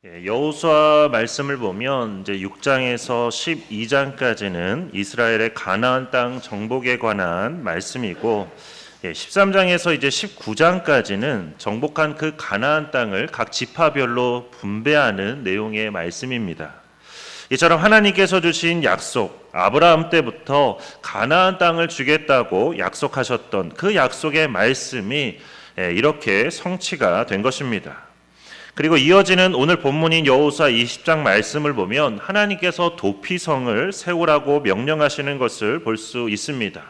여호수아 말씀을 보면 이제 6장에서 12장까지는 이스라엘의 가나안 땅 정복에 관한 말씀이고 13장에서 이제 19장까지는 정복한 그 가나안 땅을 각 지파별로 분배하는 내용의 말씀입니다. 이처럼 하나님께서 주신 약속, 아브라함 때부터 가나안 땅을 주겠다고 약속하셨던 그 약속의 말씀이 이렇게 성취가 된 것입니다. 그리고 이어지는 오늘 본문인 여호수아 20장 말씀을 보면 하나님께서 도피성을 세우라고 명령하시는 것을 볼 수 있습니다.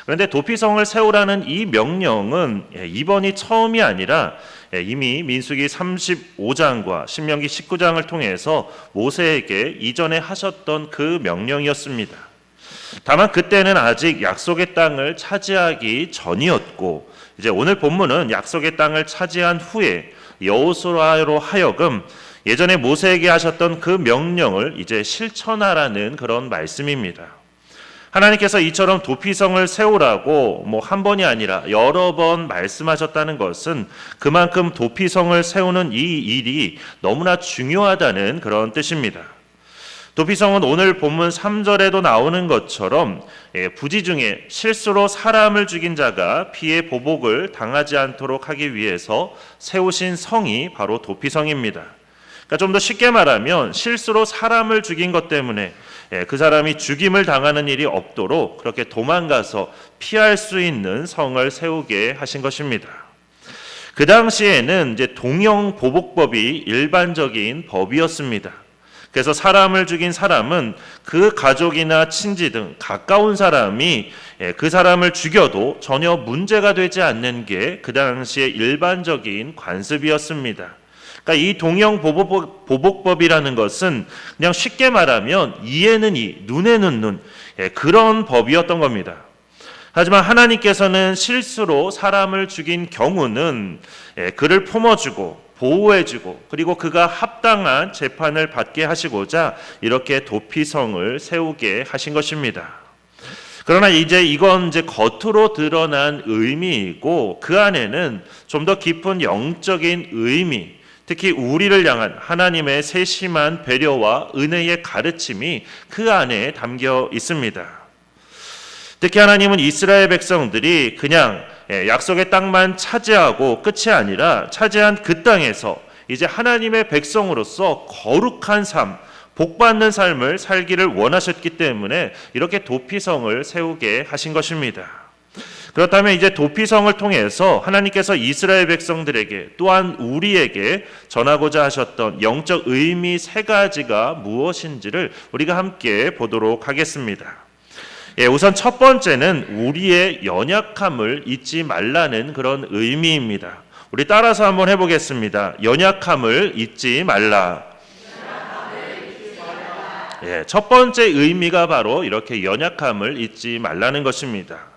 그런데 도피성을 세우라는 이 명령은 이번이 처음이 아니라 이미 민수기 35장과 신명기 19장을 통해서 모세에게 이전에 하셨던 그 명령이었습니다. 다만 그때는 아직 약속의 땅을 차지하기 전이었고 이제 오늘 본문은 약속의 땅을 차지한 후에 여호수아로 하여금 예전에 모세에게 하셨던 그 명령을 이제 실천하라는 그런 말씀입니다. 하나님께서 이처럼 도피성을 세우라고 한 번이 아니라 여러 번 말씀하셨다는 것은 그만큼 도피성을 세우는 이 일이 너무나 중요하다는 그런 뜻입니다. 도피성은 오늘 본문 3절에도 나오는 것처럼 부지 중에 실수로 사람을 죽인 자가 피해 보복을 당하지 않도록 하기 위해서 세우신 성이 바로 도피성입니다. 그러니까 좀 더 쉽게 말하면 실수로 사람을 죽인 것 때문에 그 사람이 죽임을 당하는 일이 없도록 그렇게 도망가서 피할 수 있는 성을 세우게 하신 것입니다. 그 당시에는 이제 동형 보복법이 일반적인 법이었습니다. 그래서 사람을 죽인 사람은 그 가족이나 친지 등 가까운 사람이 그 사람을 죽여도 전혀 문제가 되지 않는 게 그 당시의 일반적인 관습이었습니다. 그러니까 이 동형 보복법이라는 것은 그냥 쉽게 말하면 이에는 이, 눈에는 눈, 그런 법이었던 겁니다. 하지만 하나님께서는 실수로 사람을 죽인 경우는 그를 품어주고 보호해주고 그리고 그가 합당한 재판을 받게 하시고자 이렇게 도피성을 세우게 하신 것입니다. 그러나 이건 겉으로 드러난 의미이고 그 안에는 좀 더 깊은 영적인 의미, 특히 우리를 향한 하나님의 세심한 배려와 은혜의 가르침이 그 안에 담겨 있습니다. 특히 하나님은 이스라엘 백성들이 그냥 약속의 땅만 차지하고 끝이 아니라 차지한 그 땅에서 이제 하나님의 백성으로서 거룩한 삶, 복받는 삶을 살기를 원하셨기 때문에 이렇게 도피성을 세우게 하신 것입니다. 그렇다면 이제 도피성을 통해서 하나님께서 이스라엘 백성들에게 또한 우리에게 전하고자 하셨던 영적 의미 세 가지가 무엇인지를 우리가 함께 보도록 하겠습니다. 우선 첫 번째는 우리의 연약함을 잊지 말라는 그런 의미입니다. 우리 따라서 한번 해보겠습니다. 연약함을 잊지 말라. 첫 번째 의미가 바로 이렇게 연약함을 잊지 말라는 것입니다.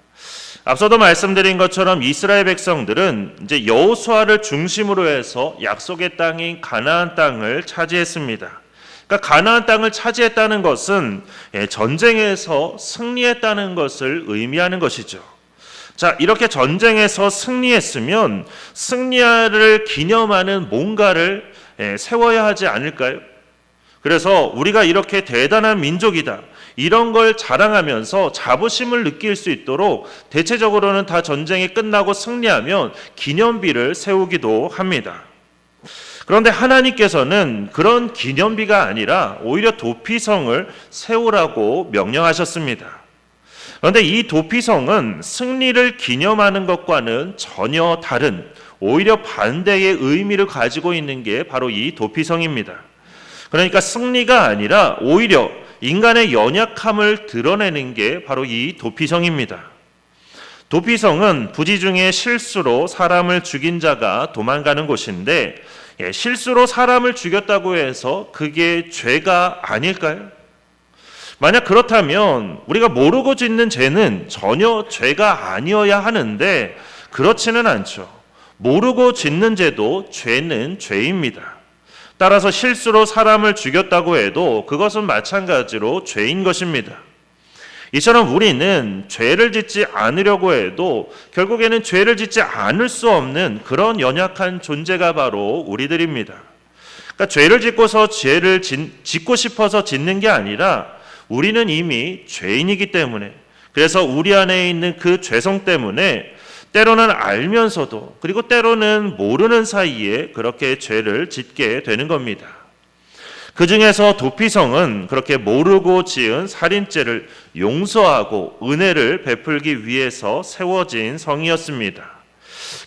앞서도 말씀드린 것처럼 이스라엘 백성들은 이제 여호수아를 중심으로 해서 약속의 땅인 가나안 땅을 차지했습니다. 그러니까 가나안 땅을 차지했다는 것은 전쟁에서 승리했다는 것을 의미하는 것이죠. 자, 이렇게 전쟁에서 승리했으면 승리를 기념하는 뭔가를 세워야 하지 않을까요? 그래서 우리가 이렇게 대단한 민족이다, 이런 걸 자랑하면서 자부심을 느낄 수 있도록 대체적으로는 다 전쟁이 끝나고 승리하면 기념비를 세우기도 합니다. 그런데 하나님께서는 그런 기념비가 아니라 오히려 도피성을 세우라고 명령하셨습니다. 그런데 이 도피성은 승리를 기념하는 것과는 전혀 다른 오히려 반대의 의미를 가지고 있는 게 바로 이 도피성입니다. 그러니까 승리가 아니라 오히려 인간의 연약함을 드러내는 게 바로 이 도피성입니다. 도피성은 부지 중에 실수로 사람을 죽인 자가 도망가는 곳인데 실수로 사람을 죽였다고 해서 그게 죄가 아닐까요? 만약 그렇다면 우리가 모르고 짓는 죄는 전혀 죄가 아니어야 하는데 그렇지는 않죠. 모르고 짓는 죄도 죄는 죄입니다. 따라서 실수로 사람을 죽였다고 해도 그것은 마찬가지로 죄인 것입니다. 이처럼 우리는 죄를 짓지 않으려고 해도 결국에는 죄를 짓지 않을 수 없는 그런 연약한 존재가 바로 우리들입니다. 그러니까 그러니까 죄를 짓고서 죄를 짓고 싶어서 짓는 게 아니라 우리는 이미 죄인이기 때문에, 그래서 우리 안에 있는 그 죄성 때문에 때로는 알면서도 그리고 때로는 모르는 사이에 그렇게 죄를 짓게 되는 겁니다. 그 중에서 도피성은 그렇게 모르고 지은 살인죄를 용서하고 은혜를 베풀기 위해서 세워진 성이었습니다.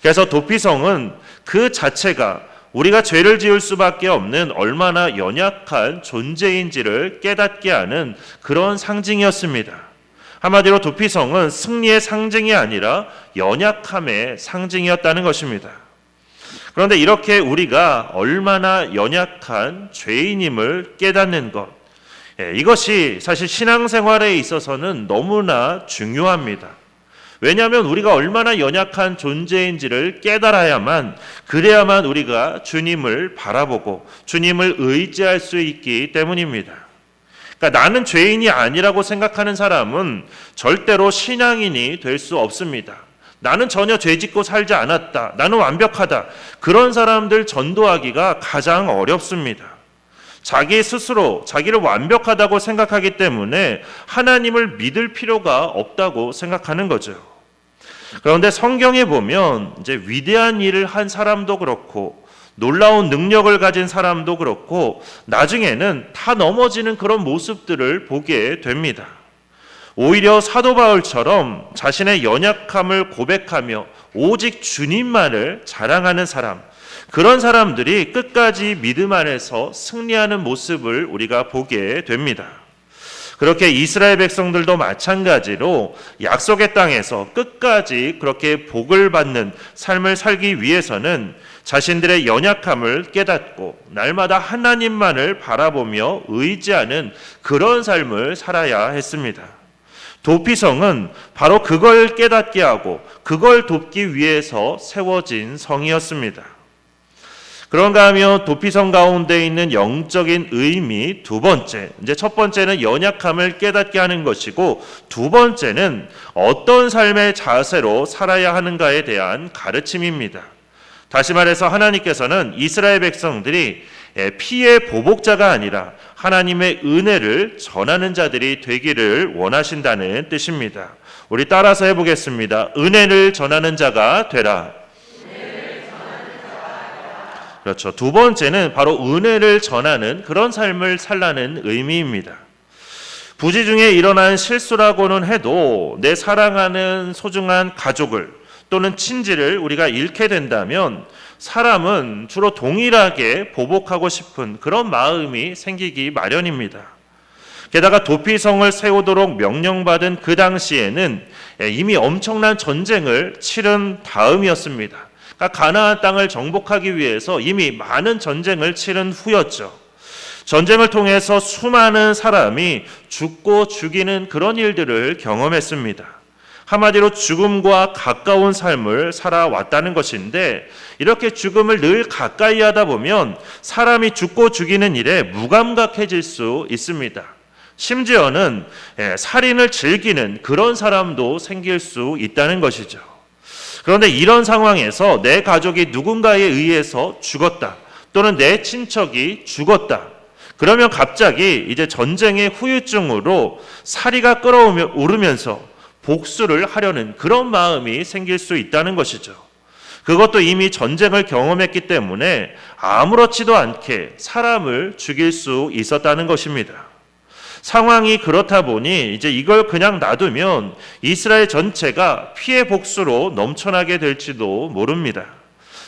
그래서 도피성은 그 자체가 우리가 죄를 지을 수밖에 없는 얼마나 연약한 존재인지를 깨닫게 하는 그런 상징이었습니다. 한마디로 도피성은 승리의 상징이 아니라 연약함의 상징이었다는 것입니다. 그런데 이렇게 우리가 얼마나 연약한 죄인임을 깨닫는 것, 이것이 사실 신앙생활에 있어서는 너무나 중요합니다. 왜냐하면 우리가 얼마나 연약한 존재인지를 깨달아야만, 그래야만 우리가 주님을 바라보고 주님을 의지할 수 있기 때문입니다. 그러니까 나는 죄인이 아니라고 생각하는 사람은 절대로 신앙인이 될 수 없습니다. 나는 전혀 죄짓고 살지 않았다, 나는 완벽하다, 그런 사람들 전도하기가 가장 어렵습니다. 자기 스스로 자기를 완벽하다고 생각하기 때문에 하나님을 믿을 필요가 없다고 생각하는 거죠. 그런데 성경에 보면 이제 위대한 일을 한 사람도 그렇고 놀라운 능력을 가진 사람도 그렇고 나중에는 다 넘어지는 그런 모습들을 보게 됩니다. 오히려 사도 바울처럼 자신의 연약함을 고백하며 오직 주님만을 자랑하는 사람, 그런 사람들이 끝까지 믿음 안에서 승리하는 모습을 우리가 보게 됩니다. 그렇게 이스라엘 백성들도 마찬가지로 약속의 땅에서 끝까지 그렇게 복을 받는 삶을 살기 위해서는 자신들의 연약함을 깨닫고 날마다 하나님만을 바라보며 의지하는 그런 삶을 살아야 했습니다. 도피성은 바로 그걸 깨닫게 하고 그걸 돕기 위해서 세워진 성이었습니다. 그런가 하면 도피성 가운데 있는 영적인 의미 두 번째, 이제 첫 번째는 연약함을 깨닫게 하는 것이고 두 번째는 어떤 삶의 자세로 살아야 하는가에 대한 가르침입니다. 다시 말해서 하나님께서는 이스라엘 백성들이 피의 보복자가 아니라 하나님의 은혜를 전하는 자들이 되기를 원하신다는 뜻입니다. 우리 따라서 해보겠습니다. 은혜를 전하는 자가 되라. 그렇죠. 두 번째는 바로 은혜를 전하는 그런 삶을 살라는 의미입니다. 부지 중에 일어난 실수라고는 해도 내 사랑하는 소중한 가족을 또는 친지를 우리가 잃게 된다면 사람은 주로 동일하게 보복하고 싶은 그런 마음이 생기기 마련입니다. 게다가 도피성을 세우도록 명령받은 그 당시에는 이미 엄청난 전쟁을 치른 다음이었습니다. 그러니까 가나안 땅을 정복하기 위해서 이미 많은 전쟁을 치른 후였죠. 전쟁을 통해서 수많은 사람이 죽고 죽이는 그런 일들을 경험했습니다. 한마디로 죽음과 가까운 삶을 살아왔다는 것인데 이렇게 죽음을 늘 가까이 하다 보면 사람이 죽고 죽이는 일에 무감각해질 수 있습니다. 심지어는 살인을 즐기는 그런 사람도 생길 수 있다는 것이죠. 그런데 이런 상황에서 내 가족이 누군가에 의해서 죽었다 또는 내 친척이 죽었다, 그러면 갑자기 이제 전쟁의 후유증으로 사리가 끓어오르면서 복수를 하려는 그런 마음이 생길 수 있다는 것이죠. 그것도 이미 전쟁을 경험했기 때문에 아무렇지도 않게 사람을 죽일 수 있었다는 것입니다. 상황이 그렇다 보니 이제 이걸 그냥 놔두면 이스라엘 전체가 피해 복수로 넘쳐나게 될지도 모릅니다.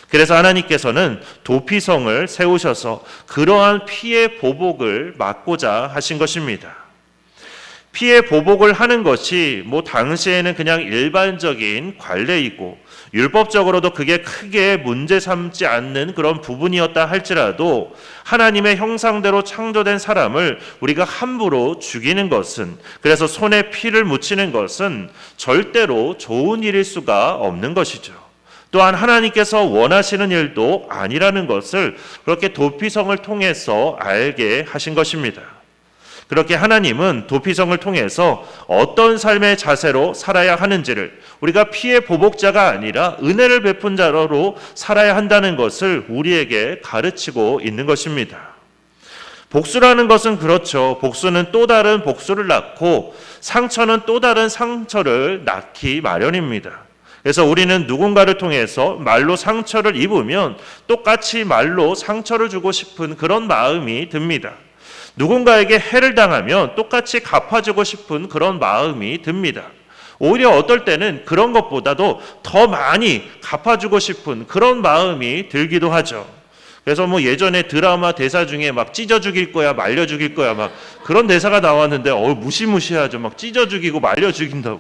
그래서 하나님께서는 도피성을 세우셔서 그러한 피해 보복을 막고자 하신 것입니다. 피해 보복을 하는 것이 당시에는 그냥 일반적인 관례이고 율법적으로도 그게 크게 문제 삼지 않는 그런 부분이었다 할지라도 하나님의 형상대로 창조된 사람을 우리가 함부로 죽이는 것은, 그래서 손에 피를 묻히는 것은 절대로 좋은 일일 수가 없는 것이죠. 또한 하나님께서 원하시는 일도 아니라는 것을 그렇게 도피성을 통해서 알게 하신 것입니다. 그렇게 하나님은 도피성을 통해서 어떤 삶의 자세로 살아야 하는지를 우리가 피해 보복자가 아니라 은혜를 베푼 자로 살아야 한다는 것을 우리에게 가르치고 있는 것입니다. 복수라는 것은 그렇죠. 복수는 또 다른 복수를 낳고 상처는 또 다른 상처를 낳기 마련입니다. 그래서 우리는 누군가를 통해서 말로 상처를 입으면 똑같이 말로 상처를 주고 싶은 그런 마음이 듭니다. 누군가에게 해를 당하면 똑같이 갚아주고 싶은 그런 마음이 듭니다. 오히려 어떨 때는 그런 것보다도 더 많이 갚아주고 싶은 그런 마음이 들기도 하죠. 그래서 예전에 드라마 대사 중에 막 찢어 죽일 거야, 말려 죽일 거야, 막 그런 대사가 나왔는데 무시무시하죠. 막 찢어 죽이고 말려 죽인다고.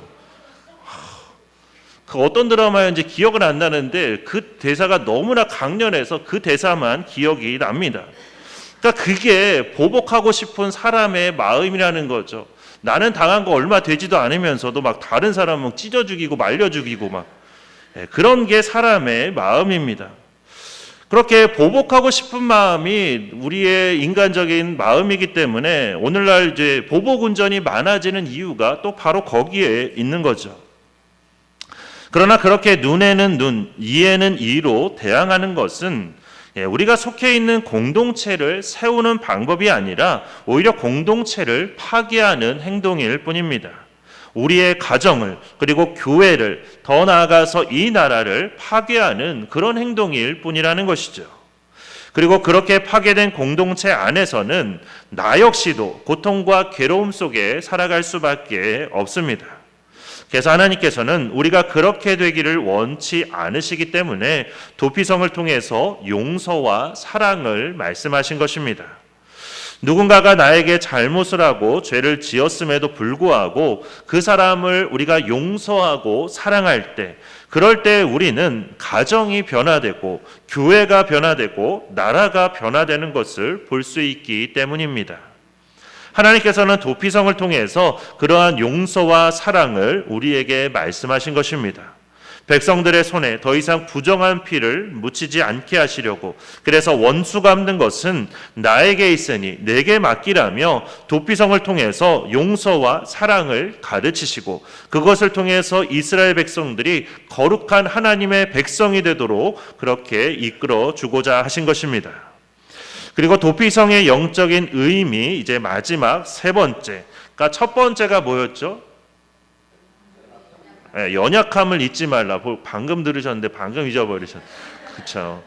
그 어떤 드라마였는지 기억은 안 나는데 그 대사가 너무나 강렬해서 그 대사만 기억이 납니다. 그러니까 그게 보복하고 싶은 사람의 마음이라는 거죠. 나는 당한 거 얼마 되지도 않으면서도 막 다른 사람은 찢어 죽이고 말려 죽이고 막 그런 게 사람의 마음입니다. 그렇게 보복하고 싶은 마음이 우리의 인간적인 마음이기 때문에 오늘날 이제 보복 운전이 많아지는 이유가 또 바로 거기에 있는 거죠. 그러나 그렇게 눈에는 눈, 이에는 이로 대항하는 것은 우리가 속해 있는 공동체를 세우는 방법이 아니라 오히려 공동체를 파괴하는 행동일 뿐입니다. 우리의 가정을 그리고 교회를 더 나아가서 이 나라를 파괴하는 그런 행동일 뿐이라는 것이죠. 그리고 그렇게 파괴된 공동체 안에서는 나 역시도 고통과 괴로움 속에 살아갈 수밖에 없습니다. 그래서 하나님께서는 우리가 그렇게 되기를 원치 않으시기 때문에 도피성을 통해서 용서와 사랑을 말씀하신 것입니다. 누군가가 나에게 잘못을 하고 죄를 지었음에도 불구하고 그 사람을 우리가 용서하고 사랑할 때, 그럴 때 우리는 가정이 변화되고 교회가 변화되고 나라가 변화되는 것을 볼 수 있기 때문입니다. 하나님께서는 도피성을 통해서 그러한 용서와 사랑을 우리에게 말씀하신 것입니다. 백성들의 손에 더 이상 부정한 피를 묻히지 않게 하시려고, 그래서 원수 갚는 것은 나에게 있으니 내게 맡기라며 도피성을 통해서 용서와 사랑을 가르치시고 그것을 통해서 이스라엘 백성들이 거룩한 하나님의 백성이 되도록 그렇게 이끌어 주고자 하신 것입니다. 그리고 도피성의 영적인 의미, 이제 마지막 세 번째. 그러니까 첫 번째가 뭐였죠? 연약함을 잊지 말라. 방금 들으셨는데 방금 잊어버리셨. 그렇죠.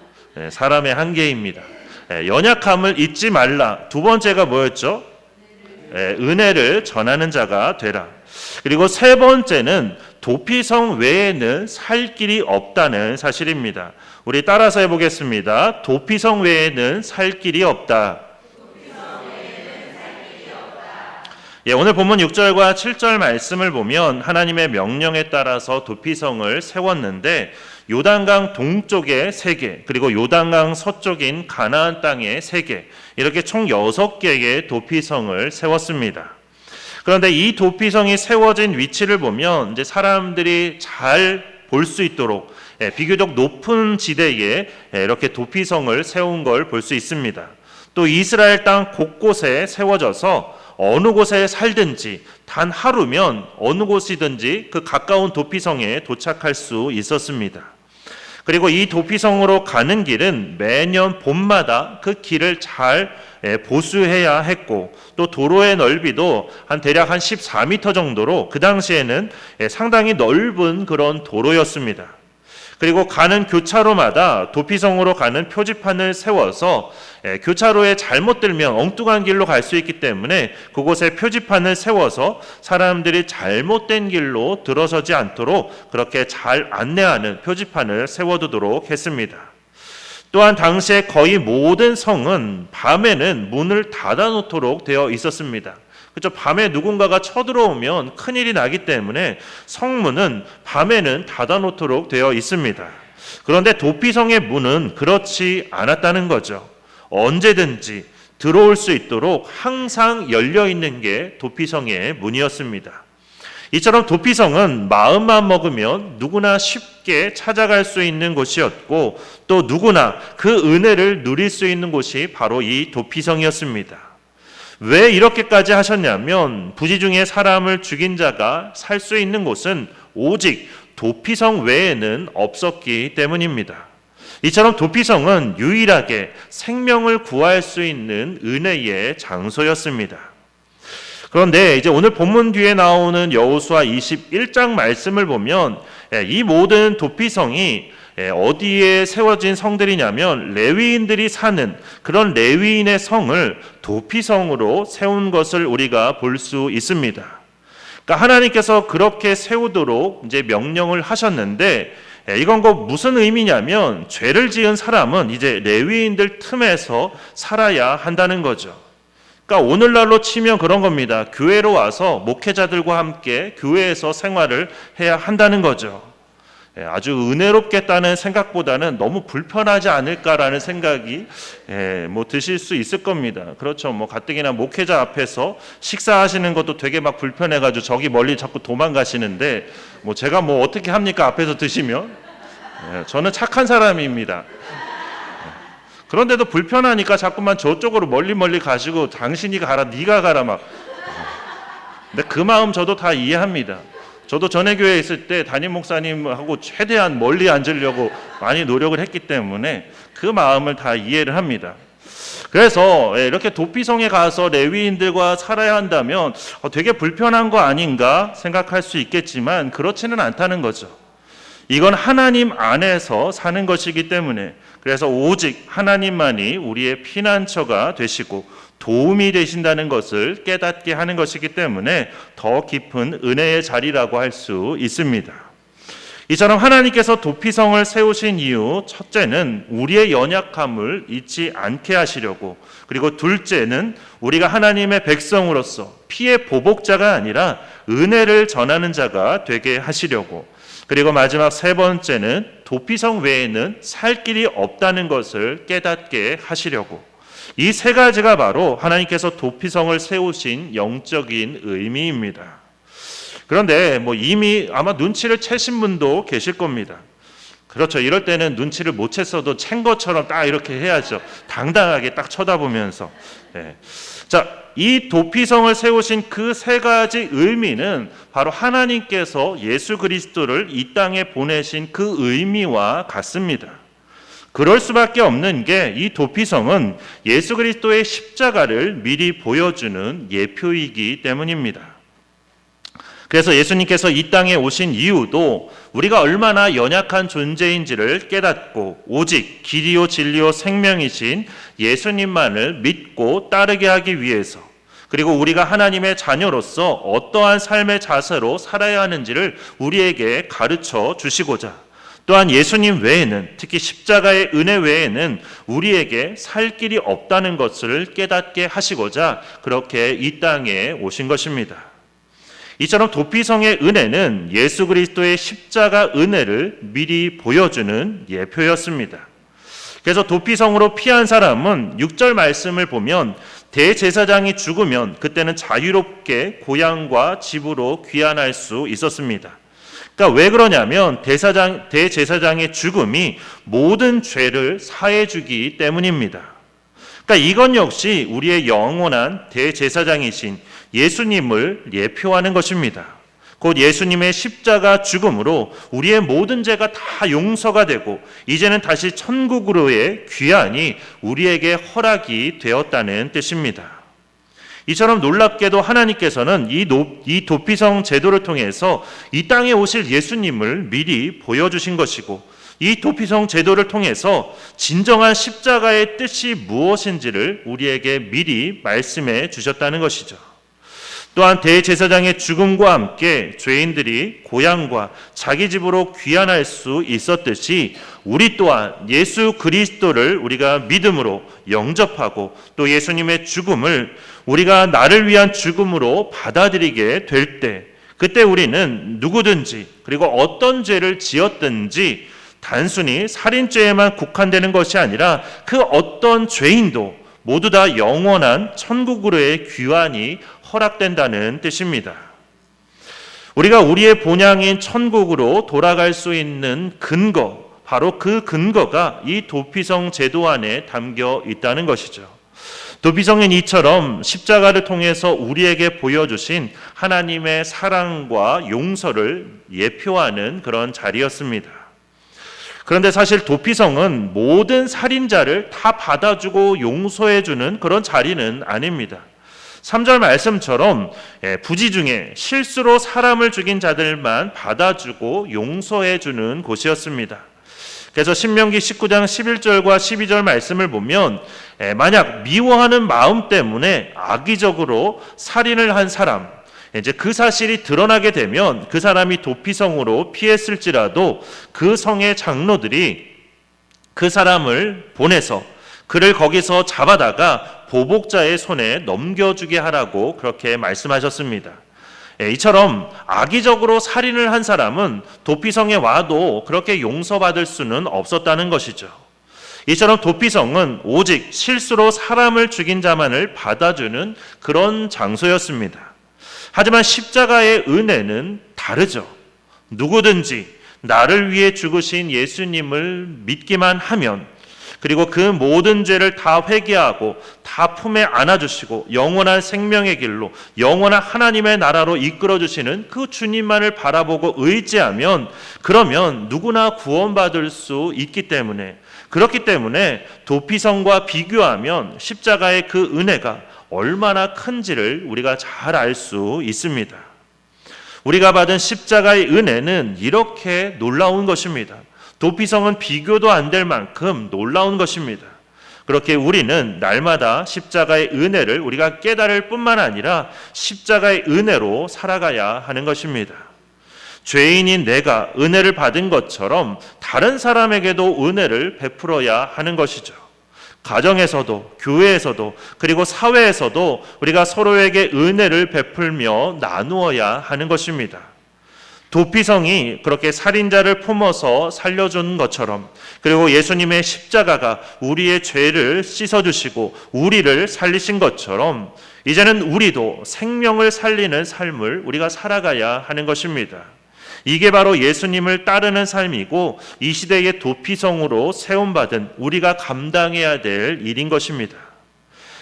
사람의 한계입니다. 연약함을 잊지 말라. 두 번째가 뭐였죠? 은혜를 전하는 자가 되라. 그리고 세 번째는 도피성 외에는 살 길이 없다는 사실입니다. 우리 따라서 해보겠습니다. 도피성 외에는 살 길이 없다. 오늘 본문 6절과 7절 말씀을 보면 하나님의 명령에 따라서 도피성을 세웠는데 요단강 동쪽에 3개, 그리고 요단강 서쪽인 가나안 땅에 3개, 이렇게 총 6개의 도피성을 세웠습니다. 그런데 이 도피성이 세워진 위치를 보면 이제 사람들이 잘 볼 수 있도록 비교적 높은 지대에 이렇게 도피성을 세운 걸 볼 수 있습니다. 또 이스라엘 땅 곳곳에 세워져서 어느 곳에 살든지 단 하루면 어느 곳이든지 그 가까운 도피성에 도착할 수 있었습니다. 그리고 이 도피성으로 가는 길은 매년 봄마다 그 길을 잘 보수해야 했고, 또 도로의 넓이도 대략 14m 정도로 그 당시에는 상당히 넓은 그런 도로였습니다. 그리고 가는 교차로마다 도피성으로 가는 표지판을 세워서 교차로에 잘못 들면 엉뚱한 길로 갈 수 있기 때문에 그곳에 표지판을 세워서 사람들이 잘못된 길로 들어서지 않도록 그렇게 잘 안내하는 표지판을 세워두도록 했습니다. 또한 당시에 거의 모든 성은 밤에는 문을 닫아놓도록 되어 있었습니다. 그렇죠? 밤에 누군가가 쳐들어오면 큰일이 나기 때문에 성문은 밤에는 닫아놓도록 되어 있습니다. 그런데 도피성의 문은 그렇지 않았다는 거죠. 언제든지 들어올 수 있도록 항상 열려있는 게 도피성의 문이었습니다. 이처럼 도피성은 마음만 먹으면 누구나 쉽게 찾아갈 수 있는 곳이었고, 또 누구나 그 은혜를 누릴 수 있는 곳이 바로 이 도피성이었습니다. 왜 이렇게까지 하셨냐면 부지 중에 사람을 죽인 자가 살 수 있는 곳은 오직 도피성 외에는 없었기 때문입니다. 이처럼 도피성은 유일하게 생명을 구할 수 있는 은혜의 장소였습니다. 그런데 이제 오늘 본문 뒤에 나오는 여호수아 21장 말씀을 보면 이 모든 도피성이 어디에 세워진 성들이냐면 레위인들이 사는 그런 레위인의 성을 도피성으로 세운 것을 우리가 볼 수 있습니다. 그러니까 하나님께서 그렇게 세우도록 이제 명령을 하셨는데 이건 무슨 의미냐면 죄를 지은 사람은 이제 레위인들 틈에서 살아야 한다는 거죠. 그러니까 오늘날로 치면 그런 겁니다. 교회로 와서 목회자들과 함께 교회에서 생활을 해야 한다는 거죠. 아주 은혜롭겠다는 생각보다는 너무 불편하지 않을까라는 생각이 드실 수 있을 겁니다. 그렇죠. 가뜩이나 목회자 앞에서 식사하시는 것도 되게 막 불편해가지고 저기 멀리 자꾸 도망가시는데 제가 어떻게 합니까? 앞에서 드시면 저는 착한 사람입니다. 그런데도 불편하니까 자꾸만 저쪽으로 멀리 가시고 당신이 가라, 네가 가라 막. 근데 그 마음 저도 다 이해합니다. 저도 전에 교회에 있을 때 담임 목사님하고 최대한 멀리 앉으려고 많이 노력을 했기 때문에 그 마음을 다 이해를 합니다. 그래서 이렇게 도피성에 가서 레위인들과 살아야 한다면 되게 불편한 거 아닌가 생각할 수 있겠지만 그렇지는 않다는 거죠. 이건 하나님 안에서 사는 것이기 때문에 그래서 오직 하나님만이 우리의 피난처가 되시고 도움이 되신다는 것을 깨닫게 하는 것이기 때문에 더 깊은 은혜의 자리라고 할 수 있습니다. 이처럼 하나님께서 도피성을 세우신 이유, 첫째는 우리의 연약함을 잊지 않게 하시려고, 그리고 둘째는 우리가 하나님의 백성으로서 피의 보복자가 아니라 은혜를 전하는 자가 되게 하시려고, 그리고 마지막 세 번째는 도피성 외에는 살 길이 없다는 것을 깨닫게 하시려고. 이 세 가지가 바로 하나님께서 도피성을 세우신 영적인 의미입니다. 그런데 이미 아마 눈치를 채신 분도 계실 겁니다. 그렇죠. 이럴 때는 눈치를 못 챘어도 챈 것처럼 딱 이렇게 해야죠. 당당하게 딱 쳐다보면서. 자, 이 도피성을 세우신 그 세 가지 의미는 바로 하나님께서 예수 그리스도를 이 땅에 보내신 그 의미와 같습니다. 그럴 수밖에 없는 게 이 도피성은 예수 그리스도의 십자가를 미리 보여주는 예표이기 때문입니다. 그래서 예수님께서 이 땅에 오신 이유도 우리가 얼마나 연약한 존재인지를 깨닫고 오직 길이요 진리요 생명이신 예수님만을 믿고 따르게 하기 위해서, 그리고 우리가 하나님의 자녀로서 어떠한 삶의 자세로 살아야 하는지를 우리에게 가르쳐 주시고자, 또한 예수님 외에는, 특히 십자가의 은혜 외에는 우리에게 살 길이 없다는 것을 깨닫게 하시고자 그렇게 이 땅에 오신 것입니다. 이처럼 도피성의 은혜는 예수 그리스도의 십자가 은혜를 미리 보여주는 예표였습니다. 그래서 도피성으로 피한 사람은 6절 말씀을 보면 대제사장이 죽으면 그때는 자유롭게 고향과 집으로 귀환할 수 있었습니다. 그러니까 왜 그러냐면 대제사장의 죽음이 모든 죄를 사해주기 때문입니다. 그러니까 이건 역시 우리의 영원한 대제사장이신 예수님을 예표하는 것입니다. 곧 예수님의 십자가 죽음으로 우리의 모든 죄가 다 용서가 되고 이제는 다시 천국으로의 귀환이 우리에게 허락이 되었다는 뜻입니다. 이처럼 놀랍게도 하나님께서는 이 도피성 제도를 통해서 이 땅에 오실 예수님을 미리 보여주신 것이고, 이 도피성 제도를 통해서 진정한 십자가의 뜻이 무엇인지를 우리에게 미리 말씀해 주셨다는 것이죠. 또한 대제사장의 죽음과 함께 죄인들이 고향과 자기 집으로 귀환할 수 있었듯이 우리 또한 예수 그리스도를 우리가 믿음으로 영접하고 또 예수님의 죽음을 우리가 나를 위한 죽음으로 받아들이게 될 때, 그때 우리는 누구든지 그리고 어떤 죄를 지었든지 단순히 살인죄에만 국한되는 것이 아니라 그 어떤 죄인도 모두 다 영원한 천국으로의 귀환이 허락된다는 뜻입니다. 우리가 우리의 본향인 천국으로 돌아갈 수 있는 근거, 바로 그 근거가 이 도피성 제도 안에 담겨 있다는 것이죠. 도피성인 이처럼 십자가를 통해서 우리에게 보여주신 하나님의 사랑과 용서를 예표하는 그런 자리였습니다. 그런데 사실 도피성은 모든 살인자를 다 받아주고 용서해주는 그런 자리는 아닙니다. 3절 말씀처럼 부지 중에 실수로 사람을 죽인 자들만 받아주고 용서해주는 곳이었습니다. 그래서 신명기 19장 11절과 12절 말씀을 보면 만약 미워하는 마음 때문에 악의적으로 살인을 한 사람, 이제 그 사실이 드러나게 되면 그 사람이 도피성으로 피했을지라도 그 성의 장로들이 그 사람을 보내서 그를 거기서 잡아다가 보복자의 손에 넘겨주게 하라고 그렇게 말씀하셨습니다. 이처럼 악의적으로 살인을 한 사람은 도피성에 와도 그렇게 용서받을 수는 없었다는 것이죠. 이처럼 도피성은 오직 실수로 사람을 죽인 자만을 받아주는 그런 장소였습니다. 하지만 십자가의 은혜는 다르죠. 누구든지 나를 위해 죽으신 예수님을 믿기만 하면, 그리고 그 모든 죄를 다 회개하고 다 품에 안아주시고 영원한 생명의 길로, 영원한 하나님의 나라로 이끌어주시는 그 주님만을 바라보고 의지하면, 그러면 누구나 구원받을 수 있기 때문에, 그렇기 때문에 도피성과 비교하면 십자가의 그 은혜가 얼마나 큰지를 우리가 잘 알 수 있습니다. 우리가 받은 십자가의 은혜는 이렇게 놀라운 것입니다. 도피성은 비교도 안 될 만큼 놀라운 것입니다. 그렇게 우리는 날마다 십자가의 은혜를 우리가 깨달을 뿐만 아니라 십자가의 은혜로 살아가야 하는 것입니다. 죄인인 내가 은혜를 받은 것처럼 다른 사람에게도 은혜를 베풀어야 하는 것이죠. 가정에서도, 교회에서도, 그리고 사회에서도 우리가 서로에게 은혜를 베풀며 나누어야 하는 것입니다. 도피성이 그렇게 살인자를 품어서 살려준 것처럼, 그리고 예수님의 십자가가 우리의 죄를 씻어주시고 우리를 살리신 것처럼, 이제는 우리도 생명을 살리는 삶을 우리가 살아가야 하는 것입니다. 이게 바로 예수님을 따르는 삶이고 이 시대의 도피성으로 세움받은 우리가 감당해야 될 일인 것입니다.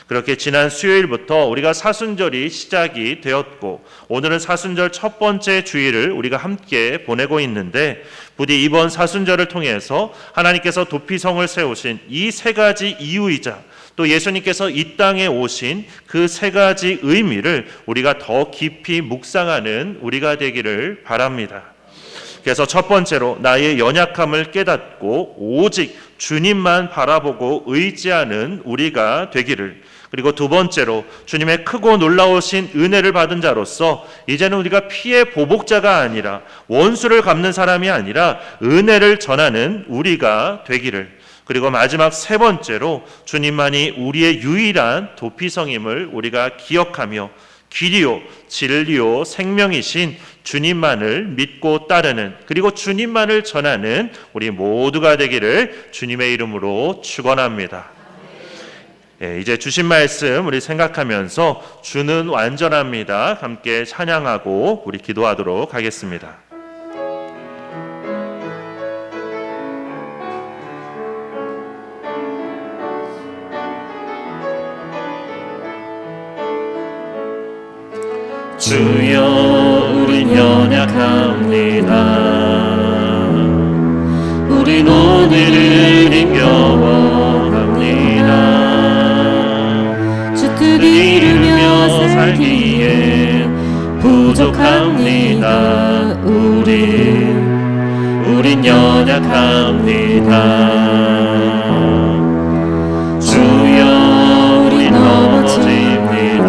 그렇게 지난 수요일부터 우리가 사순절이 시작이 되었고, 오늘은 사순절 첫 번째 주일을 우리가 함께 보내고 있는데, 부디 이번 사순절을 통해서 하나님께서 도피성을 세우신 이 세 가지 이유이자 또 예수님께서 이 땅에 오신 그 세 가지 의미를 우리가 더 깊이 묵상하는 우리가 되기를 바랍니다. 그래서 첫 번째로 나의 연약함을 깨닫고 오직 주님만 바라보고 의지하는 우리가 되기를, 그리고 두 번째로 주님의 크고 놀라우신 은혜를 받은 자로서 이제는 우리가 피해 보복자가 아니라 원수를 갚는 사람이 아니라 은혜를 전하는 우리가 되기를, 그리고 마지막 세 번째로 주님만이 우리의 유일한 도피성임을 우리가 기억하며 길이요 진리요 생명이신 주님만을 믿고 따르는, 그리고 주님만을 전하는 우리 모두가 되기를 주님의 이름으로 축원합니다. 이제 주신 말씀 우리 생각하면서 주는 완전합니다 함께 찬양하고 우리 기도하도록 하겠습니다. 주여 우린 연약합니다. 우린 오늘을 힘겨워합니다. 주 뜻 이루며 살기에 부족합니다. 우린 연약합니다. 주여 우린 넘어집니다.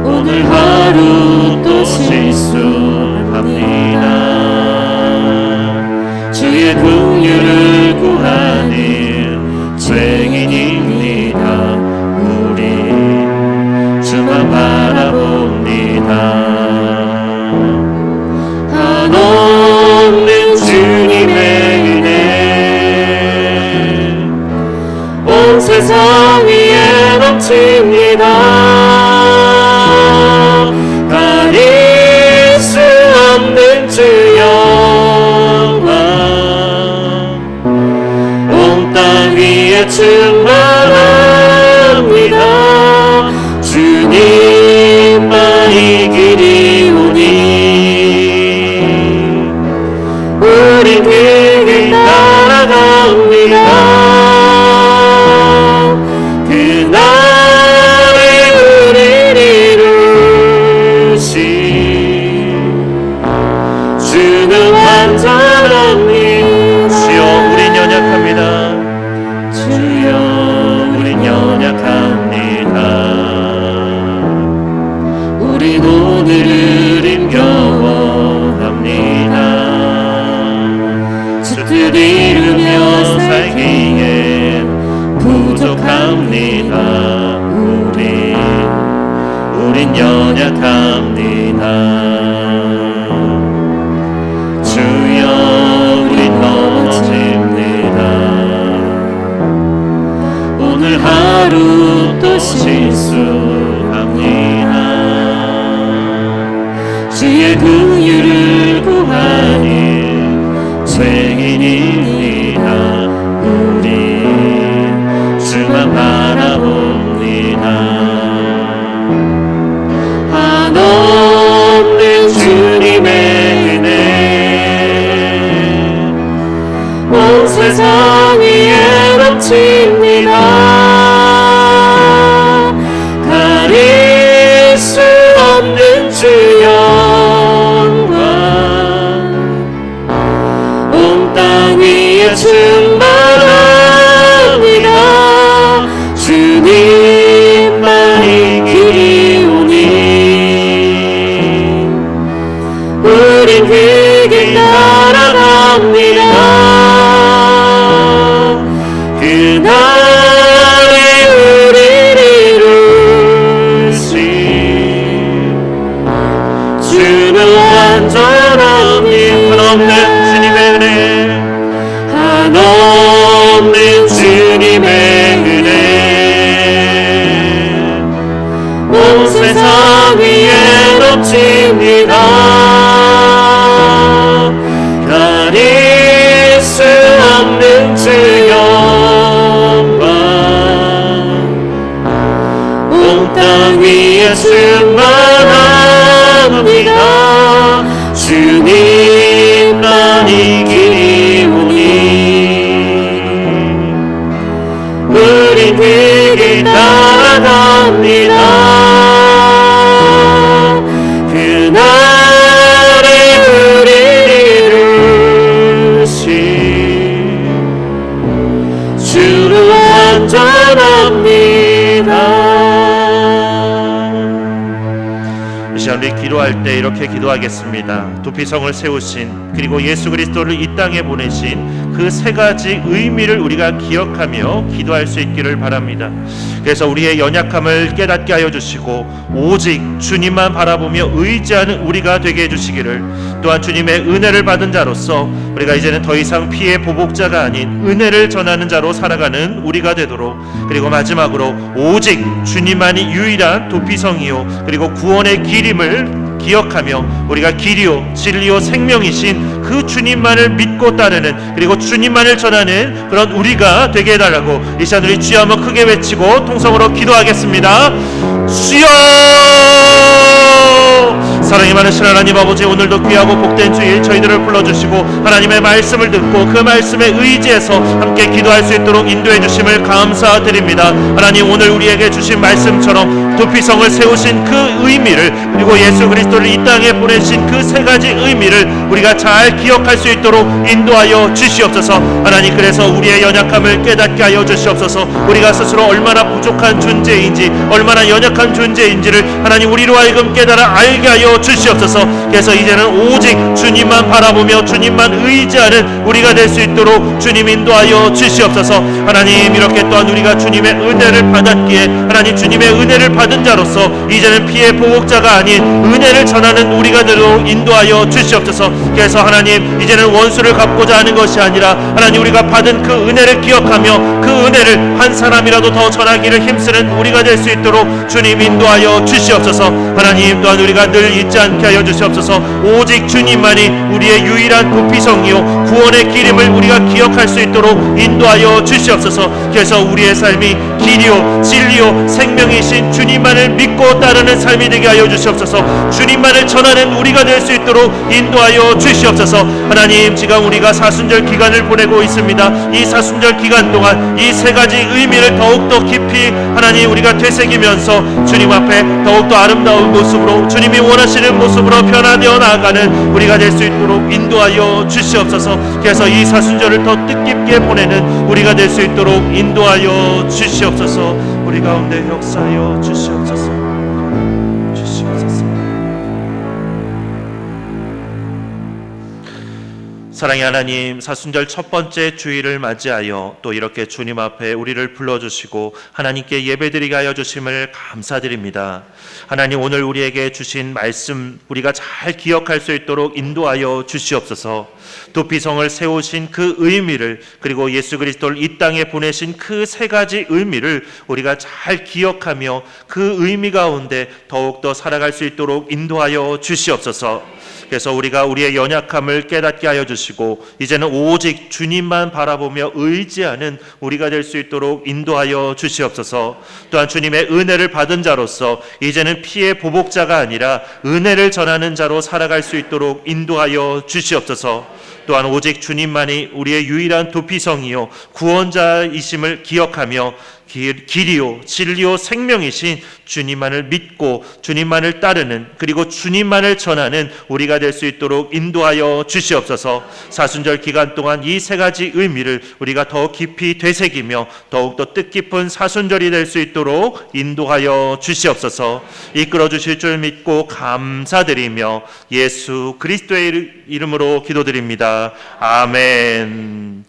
오늘 하루 또 실수합니다. 주의 긍휼을 구하는 죄인입니다. 우리 주만 바라봅니다. 한없는 주님의 은혜 온 세상 위에 넘칩니다. 가릴 수 없는 주 영광 온 땅 위에 충만한 이루며 살기엔 부족합니다. 우린 연약합니다. 주여 우린 넘어집니다. 오늘 하루 또 실수합니다. 주의 긍휼을 구하니 죄인입니다. 우리 주만 바라봅니다. 한없는 주님의 은혜 온 세상 위에 넘칩니다. 가릴 수 없는 주 영광 온 땅 위에 충만합니다. 주님만이 길이 오니 우린 그길 따라갑니다. 그날에 우리를 이루신 주는 완전합니다. 한없는 주님의 은혜 한없는 주님의 은혜 온 세상 위에 넘칩니다. 가릴 수 없는 주 영광 온 땅 위에 충만합니다. 주님만이 길이 오니 우린 그길 따라갑니다. 그날에 우리를 이루신 주는 완전합니다. 이 시간 우리 기도할 때 이렇게 기도하겠습니다. 도피성을 세우신 그리고 예수 그리스도를 이 땅에 보내신 그 세 가지 의미를 우리가 기억하며 기도할 수 있기를 바랍니다. 그래서 우리의 연약함을 깨닫게 하여 주시고 오직 주님만 바라보며 의지하는 우리가 되게 해주시기를, 또한 주님의 은혜를 받은 자로서 우리가 이제는 더 이상 피해 보복자가 아닌 은혜를 전하는 자로 살아가는 우리가 되도록, 그리고 마지막으로 오직 주님만이 유일한 도피성이요 그리고 구원의 길임을 기억하며 우리가 길이요 진리요 생명이신 그 주님만을 믿고 따르는, 그리고 주님만을 전하는 그런 우리가 되게 해달라고 이 시간 우리 주여 한번 크게 외치고 통성으로 기도하겠습니다. 주여! 사랑이 많으신 하나님 아버지, 오늘도 귀하고 복된 주일 저희들을 불러주시고 하나님의 말씀을 듣고 그 말씀에 의지해서 함께 기도할 수 있도록 인도해 주심을 감사드립니다. 하나님, 오늘 우리에게 주신 말씀처럼 도피성을 세우신 그 의미를, 그리고 예수 그리스도를 이 땅에 보내신 그 세 가지 의미를 우리가 잘 기억할 수 있도록 인도하여 주시옵소서. 하나님, 그래서 우리의 연약함을 깨닫게 하여 주시옵소서. 우리가 스스로 얼마나 부족한 존재인지, 얼마나 연약한 존재인지를 하나님 우리로 하여금 깨달아 알게 하여 주시옵소서. 그래서 이제는 오직 주님만 바라보며 주님만 의지하는 우리가 될 수 있도록 주님 인도하여 주시옵소서. 하나님, 이렇게 또한 우리가 주님의 은혜를 받았기에 하나님 주님의 은혜를 받은 자로서 이제는 피해 보복자가 아닌 은혜를 전하는 우리가 되도록 인도하여 주시옵소서. 그래서 하나님, 이제는 원수를 갚고자 하는 것이 아니라 하나님 우리가 받은 그 은혜를 기억하며 그 은혜를 한 사람이라도 더 전하기를 힘쓰는 우리가 될 수 있도록 주님 인도하여 주시옵소서. 하나님, 또한 우리가 늘 잊지 않게 하여 주시옵소서. 오직 주님만이 우리의 유일한 도피성이요 구원의 길임을 우리가 기억할 수 있도록 인도하여 주시옵소서. 그래서 우리의 삶이 길이요 진리요 생명이신 주님만을 믿고 따르는 삶이 되게 하여 주시옵소서. 주님만을 전하는 우리가 될 수 있도록 인도하여 주시옵소서. 하나님, 지금 우리가 사순절 기간을 보내고 있습니다. 이 사순절 기간 동안 이 세 가지 의미를 더욱더 깊이 하나님 우리가 되새기면서 주님 앞에 더욱더 아름다운 모습으로, 주님이 원하시는 모습으로 변화되어 나아가는 우리가 될 수 있도록 인도하여 주시옵소서. 그래서 이 사순절을 더 뜻깊게 보내는 우리가 될 수 있도록 인도하여 주시옵소서. 우리 가운데 역사하여 주시옵소서. 사랑의 하나님, 사순절 첫 번째 주일을 맞이하여 또 이렇게 주님 앞에 우리를 불러주시고 하나님께 예배드리게 하여 주심을 감사드립니다. 하나님, 오늘 우리에게 주신 말씀 우리가 잘 기억할 수 있도록 인도하여 주시옵소서. 도피성을 세우신 그 의미를, 그리고 예수 그리스도를 이 땅에 보내신 그 세 가지 의미를 우리가 잘 기억하며 그 의미 가운데 더욱더 살아갈 수 있도록 인도하여 주시옵소서. 그래서 우리가 우리의 연약함을 깨닫게 하여 주시고 이제는 오직 주님만 바라보며 의지하는 우리가 될 수 있도록 인도하여 주시옵소서. 또한 주님의 은혜를 받은 자로서 이제는 피의 보복자가 아니라 은혜를 전하는 자로 살아갈 수 있도록 인도하여 주시옵소서. 또한 오직 주님만이 우리의 유일한 도피성이요 구원자이심을 기억하며 길이요 진리요 생명이신 주님만을 믿고 주님만을 따르는, 그리고 주님만을 전하는 우리가 될 수 있도록 인도하여 주시옵소서. 사순절 기간 동안 이 세 가지 의미를 우리가 더 깊이 되새기며 더욱더 뜻깊은 사순절이 될 수 있도록 인도하여 주시옵소서. 이끌어 주실 줄 믿고 감사드리며 예수 그리스도의 이름으로 기도드립니다. 아멘.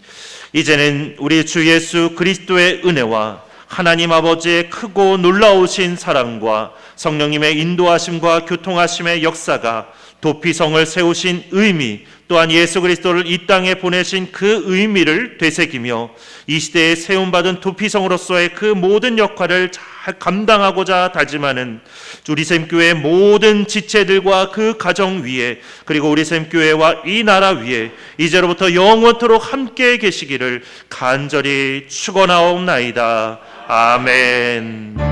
이제는 우리 주 예수 그리스도의 은혜와 하나님 아버지의 크고 놀라우신 사랑과 성령님의 인도하심과 교통하심의 역사가 도피성을 세우신 의미, 또한 예수 그리스도를 이 땅에 보내신 그 의미를 되새기며 이 시대에 세움받은 도피성으로서의 그 모든 역할을 잘 감당하고자 다짐하는 우리 샘교회의 모든 지체들과 그 가정 위에, 그리고 우리 샘교회와 이 나라 위에 이제로부터 영원토록 함께 계시기를 간절히 축원하옵나이다. 아멘.